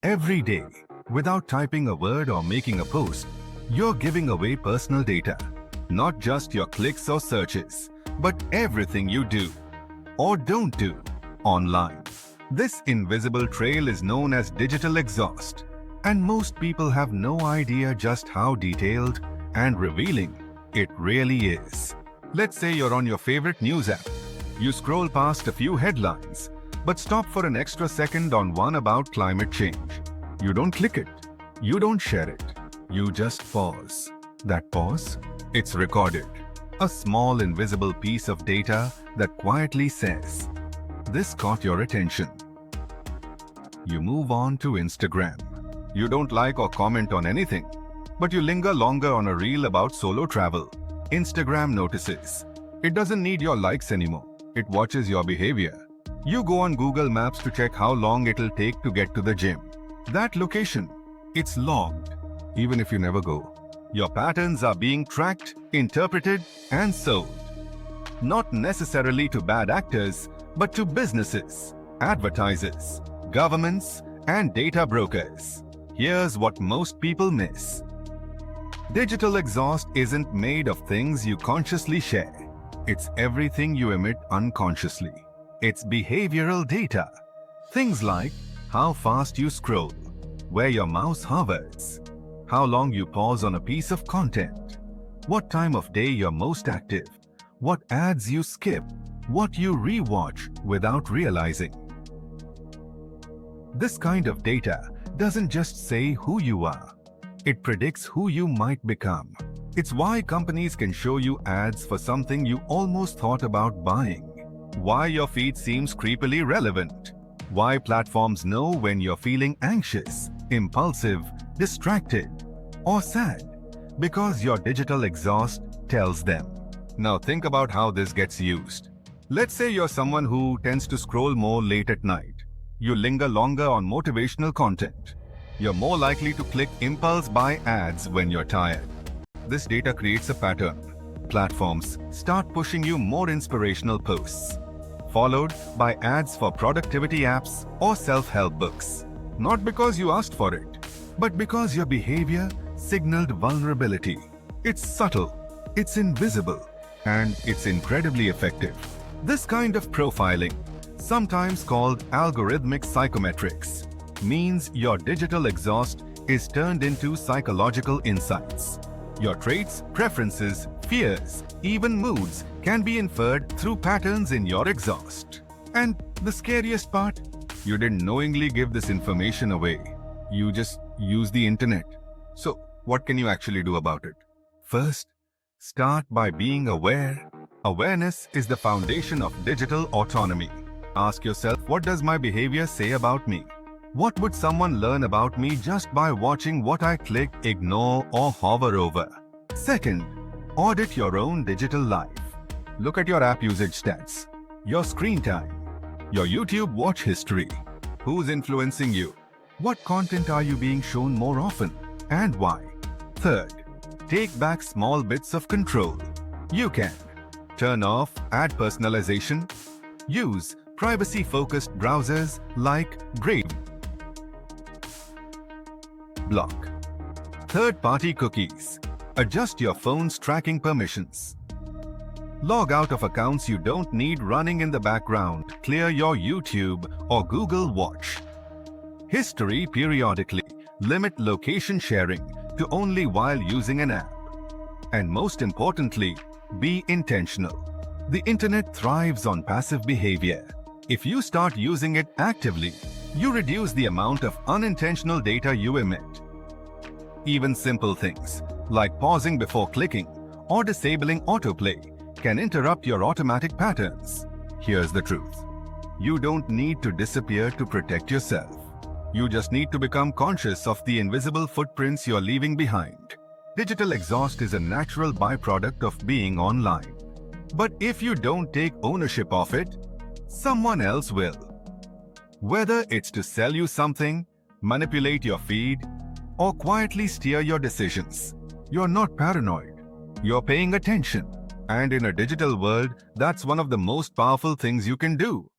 Every day, without typing a word or making a post, you're giving away personal data. Not just your clicks or searches, but everything you do or don't do online. This invisible trail is known as digital exhaust, and most people have no idea just how detailed and revealing it really is. Let's say you're on your favorite news app. You scroll past a few headlines, but stop for an extra second on one about climate change. You don't click it. You don't share it. You just pause. That pause? It's recorded. A small invisible piece of data that quietly says, "This caught your attention." You move on to Instagram. You don't like or comment on anything, but you linger longer on a reel about solo travel. Instagram notices. It doesn't need your likes anymore. It watches your behavior. You go on Google Maps to check how long it'll take to get to the gym. That location, it's logged, even if you never go. Your patterns are being tracked, interpreted, and sold. Not necessarily to bad actors, but to businesses, advertisers, governments, and data brokers. Here's what most people miss. Digital exhaust isn't made of things you consciously share. It's everything you emit unconsciously. It's behavioral data. Things like how fast you scroll, where your mouse hovers, how long you pause on a piece of content, what time of day you're most active, what ads you skip, what you rewatch without realizing. This kind of data doesn't just say who you are. It predicts who you might become. It's why companies can show you ads for something you almost thought about buying. Why your feed seems creepily relevant. Why platforms know when you're feeling anxious, impulsive, distracted, or sad. Because your digital exhaust tells them. Now think about how this gets used. Let's say you're someone who tends to scroll more late at night. You linger longer on motivational content. You're more likely to click impulse buy ads when you're tired. This data creates a pattern. Platforms start pushing you more inspirational posts, followed by ads for productivity apps or self-help books. Not because you asked for it, but because your behavior signaled vulnerability. It's subtle, it's invisible, and it's incredibly effective. This kind of profiling, sometimes called algorithmic psychometrics, means your digital exhaust is turned into psychological insights. Your traits, preferences, fears, even moods can be inferred through patterns in your exhaust. And the scariest part? You didn't knowingly give this information away. You just use the internet. So, what can you actually do about it? First, start by being aware. Awareness is the foundation of digital autonomy. Ask yourself, what does my behavior say about me? What would someone learn about me just by watching what I click, ignore, or hover over? Second, audit your own digital life. Look at your app usage stats, your screen time, your YouTube watch history. Who's influencing you? What content are you being shown more often, and why? Third, take back small bits of control. You can turn off ad personalization, use privacy-focused browsers like Brave, block third-party cookies, adjust your phone's tracking permissions, log out of accounts you don't need running in the background, clear your YouTube or Google Watch history periodically, limit location sharing to only while using an app, and most importantly, be intentional. The internet thrives on passive behavior. If you start using it actively, you reduce the amount of unintentional data you emit. Even simple things, like pausing before clicking or disabling autoplay, can interrupt your automatic patterns. Here's the truth. You don't need to disappear to protect yourself. You just need to become conscious of the invisible footprints you're leaving behind. Digital exhaust is a natural byproduct of being online. But if you don't take ownership of it, someone else will. Whether it's to sell you something, manipulate your feed, or quietly steer your decisions, you're not paranoid. You're paying attention. And in a digital world, that's one of the most powerful things you can do.